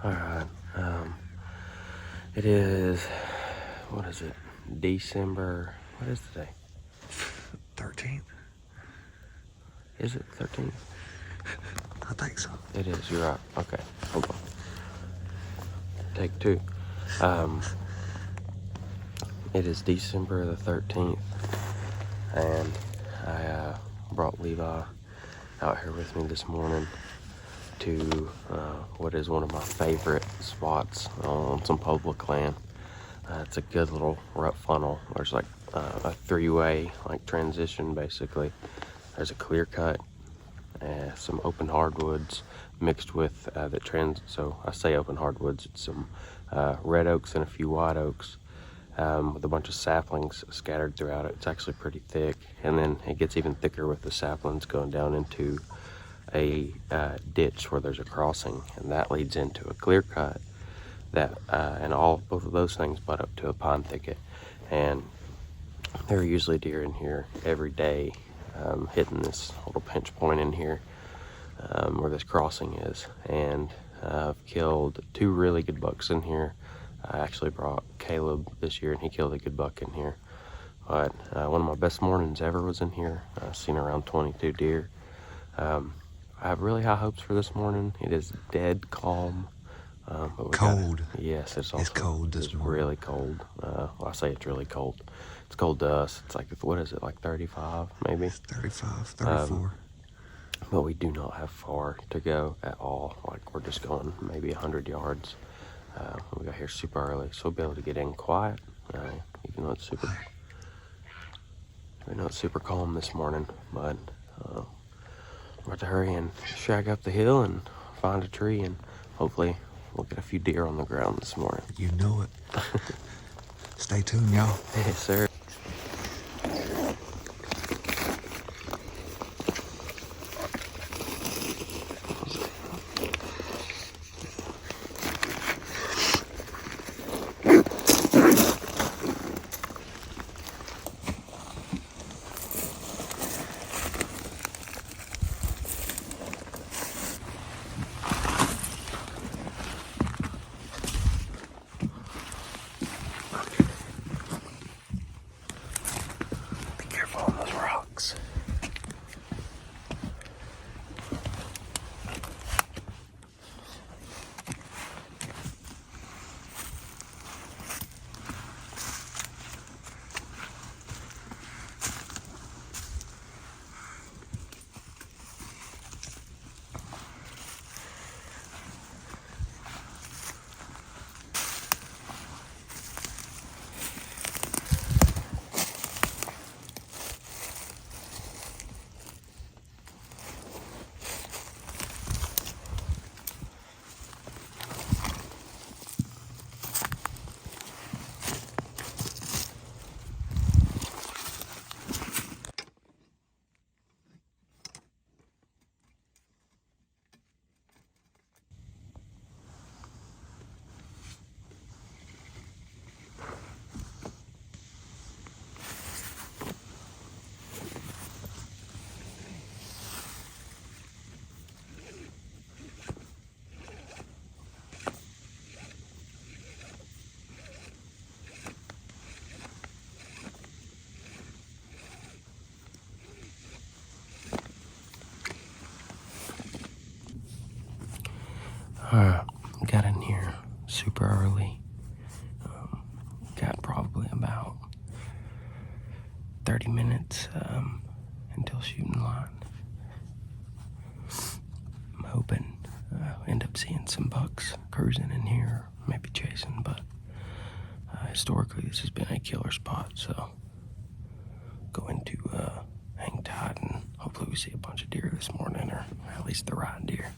Alright, it is, what is it, December, what is today? 13th? Is it 13th? I think so. It is, you're right. Okay, hold on. Take two. It is December the 13th, and I brought Levi out here with me this morning to what is one of my favorite spots on some public land. It's a good little rut funnel. There's like a three-way like transition basically. There's a clear cut, some open hardwoods mixed with so I say open hardwoods, it's some red oaks and a few white oaks with a bunch of saplings scattered throughout it. It's actually pretty thick, and then it gets even thicker with the saplings going down into a ditch where there's a crossing, and that leads into a clear cut that and both of those things butt up to a pine thicket. And there are usually deer in here every day, hitting this little pinch point in here where this crossing is. And I've killed two really good bucks in here. I actually brought Caleb this year, and he killed a good buck in here. But one of my best mornings ever was in here. I've seen around 22 deer. I have really high hopes for this morning. It is dead calm. But Cold. Yes, it's cold this morning. Really cold. Well, I say it's really cold. It's cold to us. It's like, what is it, like 35 maybe? It's 35, 34. But we do not have far to go at all. Like, we're just going maybe 100 yards. We got here super early, so we'll be able to get in quiet, even though it's super calm this morning. But we're about to hurry and shag up the hill and find a tree, and hopefully we'll get a few deer on the ground this morning. You know it. Stay tuned, y'all. Yes, sir. Be careful on those rocks. Got in here super early. Got probably about 30 minutes until shooting line. I'm hoping end up seeing some bucks cruising in here, maybe chasing, but historically this has been a killer spot, so going to hang tight and hopefully we see a bunch of deer this morning, or at least the right deer.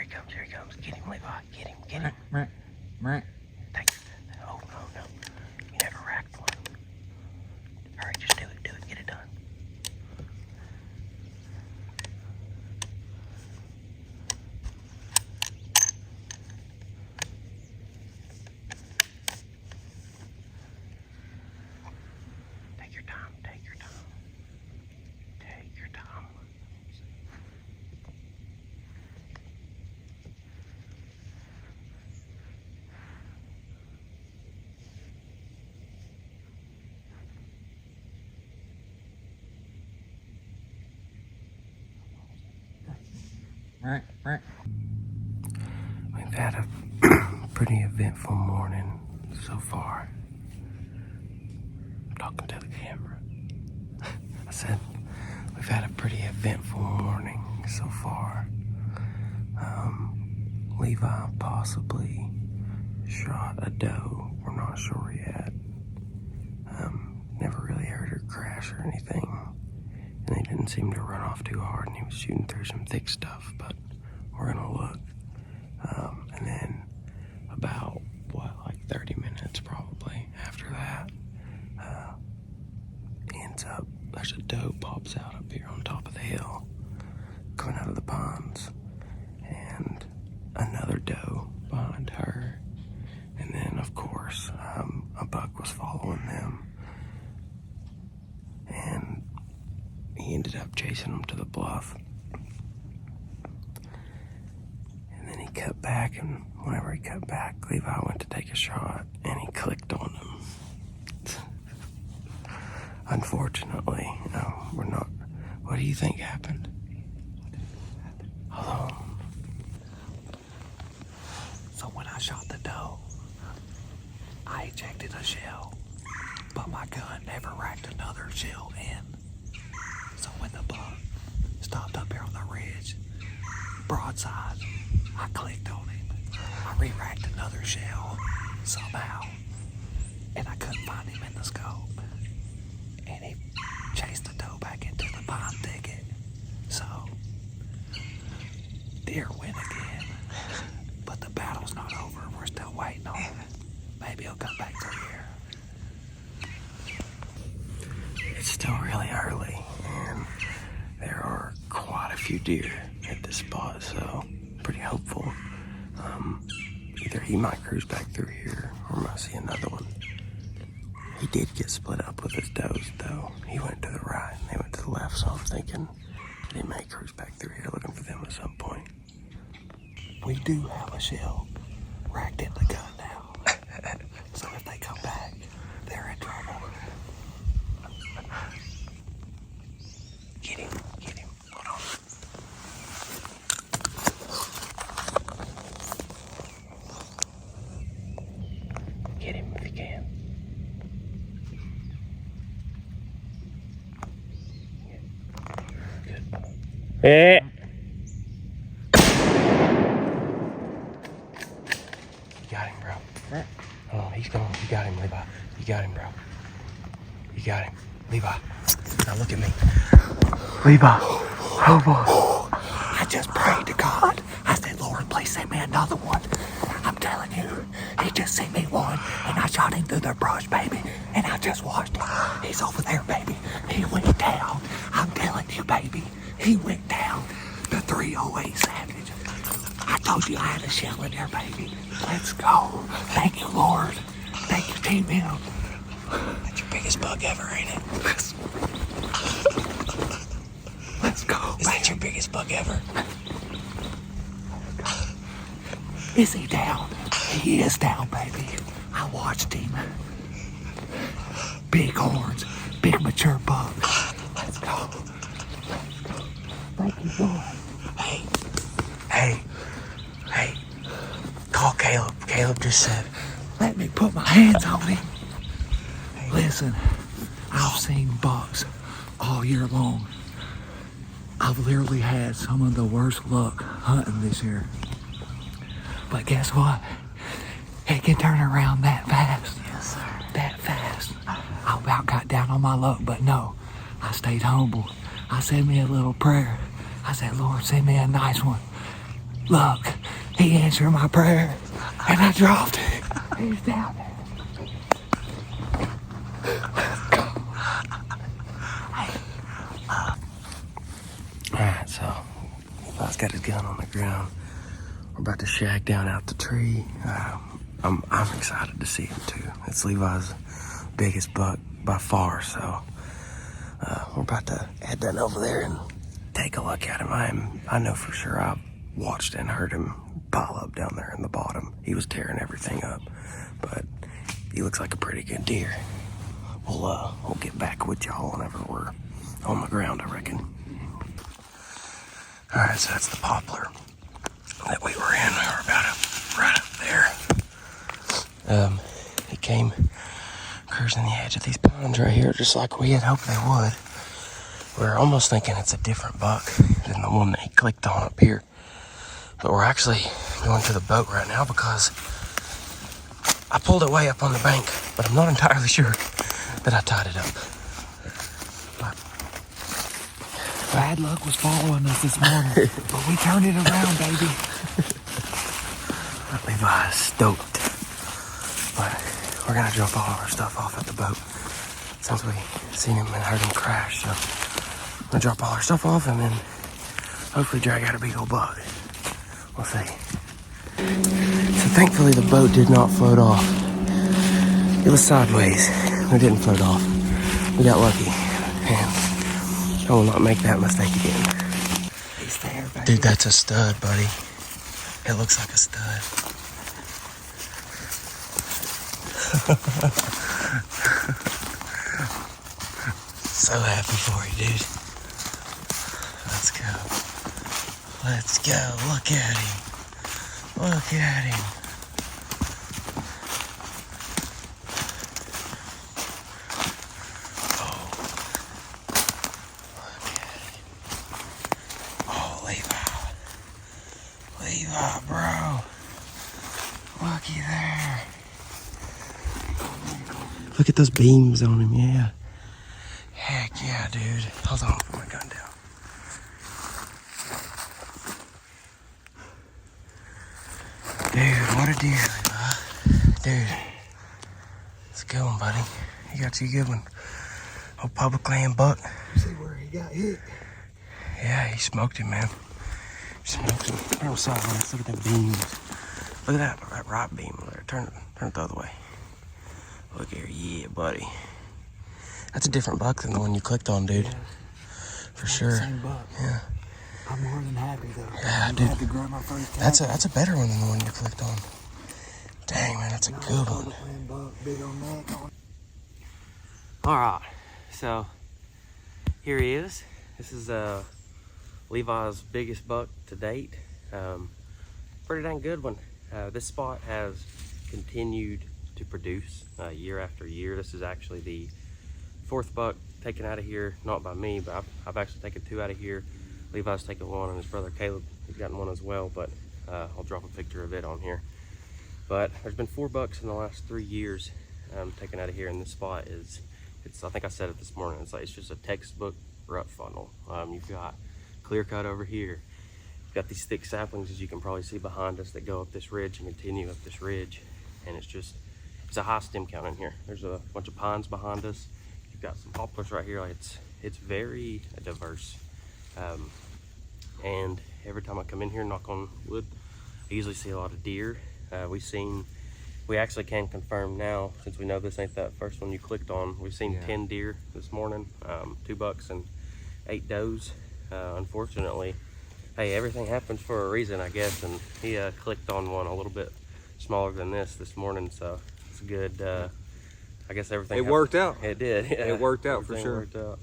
he comes, here he comes. Get him, Levi. Get him, get him. Take it. Oh, no. You never racked one. Hurry, just do it, get it done. Take your time. We've had a pretty eventful morning so far. I'm talking to the camera. I said we've had a pretty eventful morning so far. Levi possibly shot a doe. We're not sure yet. Never really heard her crash or anything. And he didn't seem to run off too hard, and he was shooting through some thick stuff, but we're gonna look. And then about, 30 minutes probably after that, ends up, there's a doe pops out up here on top of the hill, coming out of the ponds, and another doe behind her. And then, of course, a buck was following them. And he ended up chasing them to the bluff. And then he cut back, and whenever he cut back, Levi went to take a shot, and he clicked on him. Unfortunately, we're not... What do you think happened? Hold on. So when I shot the doe, I ejected a shell, but my gun never racked another shell in. So when the buck stopped up here on the ridge, broadside, I clicked on him. I re-racked another shell somehow, and I couldn't find him in the scope. And he chased the doe back into the pine thicket. So, deer win again. But the battle's not over. We're still waiting on him. Maybe he'll come back through here. It's still really early, and there are quite a few deer at this spot, so pretty hopeful. Either he might cruise back through here, or we might see another one. He did get split up with his does, though. He went to the right, and they went to the left, so I'm thinking that he may cruise back through here looking for them at some point. We do have a shell racked in the gun now. So if they come back, they're in trouble. Get him. Hold on. Get him if you can. Good boy. Hey. You got him, bro. Oh, he's gone. You got him, Levi. You got him, bro. You got him. Levi. Now look at me. Levi. Oh, boy. I just prayed to God. I said, Lord, please send me another one. I'm telling you, he just sent me one, and I shot him through the brush, baby. And I just watched him. He's over there, baby. He went down. I'm telling you, baby. He went down. The 308 Savage. I told you I had a shell in there, baby. Let's go. Thank you, Lord. Thank you, Team M. That's your biggest bug ever, ain't it? Let's go. Is that your biggest bug ever? Is he down? He is down, baby. I watched him. Big horns, big mature buck. Let's go. Thank you, Lord. Hey. Call Caleb. Caleb just said, let me put my hands on him. Listen, I've seen bucks all year long. I've literally had some of the worst luck hunting this year. But guess what? It can turn around that fast. Yes, sir. That fast. I about got down on my luck, but no. I stayed humble. I said me a little prayer. I said, Lord, send me a nice one. Look, He answered my prayer, and I dropped it. He's down there. Alright, so Levi's got his gun on the ground. We're about to shag down out the tree. I'm excited to see him too. It's Levi's biggest buck by far, so we're about to head down over there and take a look at him. I know for sure I've watched and heard him pile up down there in the bottom. He was tearing everything up, but he looks like a pretty good deer. We'll get back with y'all whenever we're on the ground, I reckon. All right, so that's the poplar that we were in. We were about right up there. He came cruising the edge of these pines right here, just like we had hoped they would. We're almost thinking it's a different buck than the one that he clicked on up here. But we're actually going to the boat right now because I pulled it way up on the bank, but I'm not entirely sure that I tied it up. Bad luck was following us this morning, but we turned it around, baby. Levi is stoked. But we're gonna drop all of our stuff off at the boat since we seen him and heard him crash. So we're gonna drop all our stuff off and then hopefully drag out a big old buck. We'll see. So thankfully the boat did not float off. It was sideways. It didn't float off. We got lucky. And I will not make that mistake again. He's there, baby. Dude, that's a stud, buddy. It looks like a stud. So happy for you, dude. Let's go. Let's go. Look at him. Look at him. Levi, bro. Looky there. Look at those beams on him, yeah. Heck yeah, dude. Hold on, put my gun down. Dude, what a deer, Levi. Dude. It's a good one, buddy. He got you a good one. Old public land buck. See where he got hit? Yeah, he smoked him, man. Smoked him. Real sideways. Look at that beams. Look at that right beam over there. Turn it the other way. Look here. Yeah, buddy. That's a different buck than the one you clicked on, dude. Yeah. For sure. Same buck. Yeah. I'm more than happy though. Yeah, I'm dude. glad to grab my first That's a better one than the one you clicked on. Dang, man, that's a good one. Buck, big old neck on. All right. So here he is. This is Levi's biggest buck to date. Pretty dang good one. This spot has continued to produce year after year. This is actually the fourth buck taken out of here, not by me, but I've actually taken two out of here. Levi's taken one, and his brother Caleb has gotten one as well, but I'll drop a picture of it on here. But there's been 4 bucks in the last 3 years taken out of here, and this spot is, I think I said it this morning, it's just a textbook rut funnel. You've got clear cut over here. You've got these thick saplings, as you can probably see behind us, that go up this ridge and continue up this ridge. And it's a high stem count in here. There's a bunch of pines behind us. You've got some poplars right here. Like it's very diverse. And every time I come in here, knock on wood, I usually see a lot of deer. We actually can confirm now, since we know this ain't that first one you clicked on, we've seen 10 deer this morning, 2 bucks and 8 does. Unfortunately, hey, everything happens for a reason, I guess, and he clicked on one a little bit smaller than this morning, so it's good. I guess everything worked out. It did. Yeah. It worked out for sure. Worked out.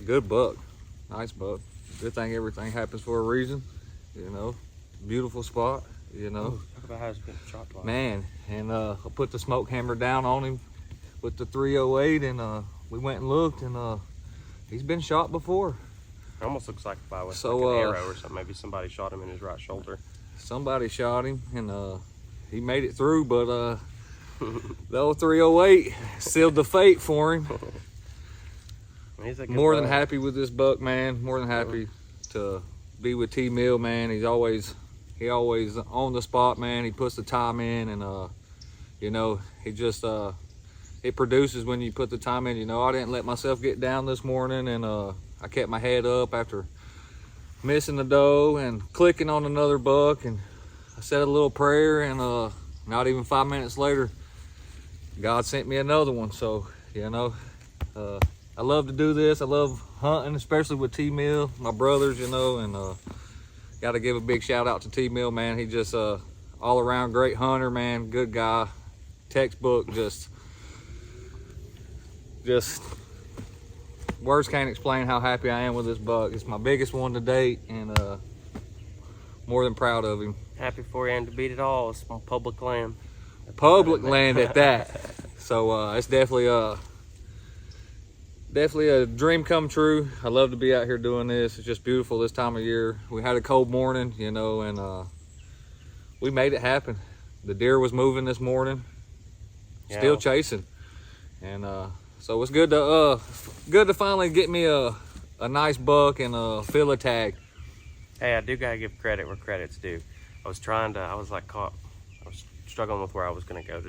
Good buck. Nice buck. Good thing everything happens for a reason. You know, beautiful spot. You know. Ooh, talk about how it's been shot twice. Man, and I put the smoke hammer down on him with the 308, and we went and looked, and he's been shot before. It almost looks like if I was So, like an arrow or something. Maybe somebody shot him in his right shoulder. Somebody shot him, and he made it through, but the old 308 sealed the fate for him. He's a good More buck. than happy with this buck, man. More than happy to be with T Mill, man. He's always he always on the spot, man. He puts the time in, and you know, he just it produces when you put the time in. You know, I didn't let myself get down this morning, and I kept my head up after missing the doe and clicking on another buck, and I said a little prayer, and not even 5 minutes later, God sent me another one. So, you know, I love to do this. I love hunting, especially with T-Mill, my brothers, you know, and got to give a big shout out to T-Mill, man. He just all around great hunter, man. Good guy, textbook, just words can't explain how happy I am with this buck. It's my biggest one to date, and more than proud of him. Happy for him to beat it all. It's on public land. Public land at that. So it's definitely a dream come true. I love to be out here doing this. It's just beautiful this time of year. We had a cold morning, you know, and we made it happen. The deer was moving this morning, still chasing, and so it's good to finally get me a nice buck and fill a tag. Hey, I do gotta give credit where credit's due. I was struggling with where I was gonna go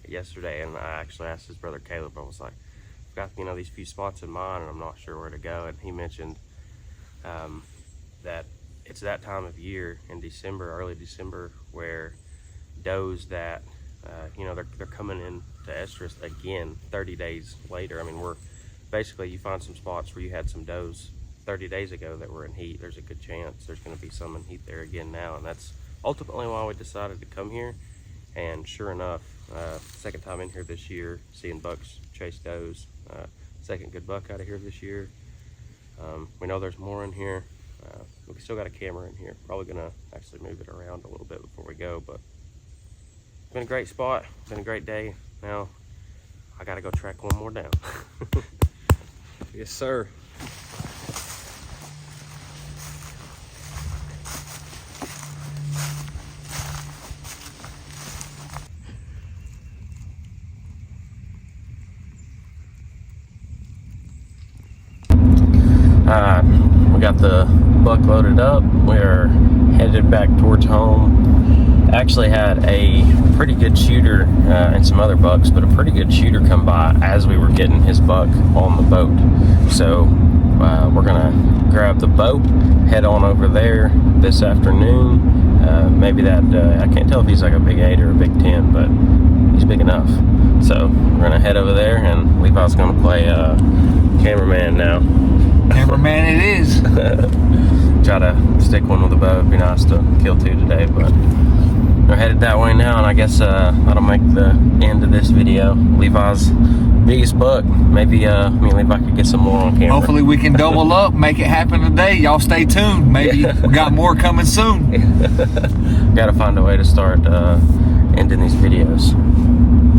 yesterday, and I actually asked his brother Caleb. I was like, I've got, you know, these few spots in mind, and I'm not sure where to go. And he mentioned that it's that time of year in December, early December, where does that, you know, they're coming in to estrus again 30 days later. I mean, you find some spots where you had some does 30 days ago that were in heat. There's a good chance there's going to be some in heat there again now, and that's ultimately why we decided to come here. And sure enough, second time in here this year, seeing bucks chase does. Second good buck out of here this year. We know there's more in here. We still got a camera in here. Probably gonna actually move it around a little bit before we go, but it's been a great spot. Been a great day. Now I gotta go track one more down. Yes, sir. We got the buck loaded up. We're headed back towards home. Actually had a pretty good shooter and some other bucks, but a pretty good shooter come by as we were getting his buck on the boat. So we're gonna grab the boat, head on over there this afternoon. Maybe that, I can't tell if he's like a big 8 or a big 10, but he's big enough. So we're gonna head over there, and Levi's gonna play cameraman now. Cameraman it is. Try to stick one with a bow. It'd be nice to kill 2 today, but we're headed that way now, and I guess that'll make the end of this video. Levi's biggest buck. Maybe me and Levi could get some more on camera. Hopefully we can double up, make it happen today. Y'all stay tuned. Maybe we got more coming soon. Gotta find a way to start ending these videos.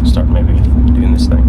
Start maybe doing this thing.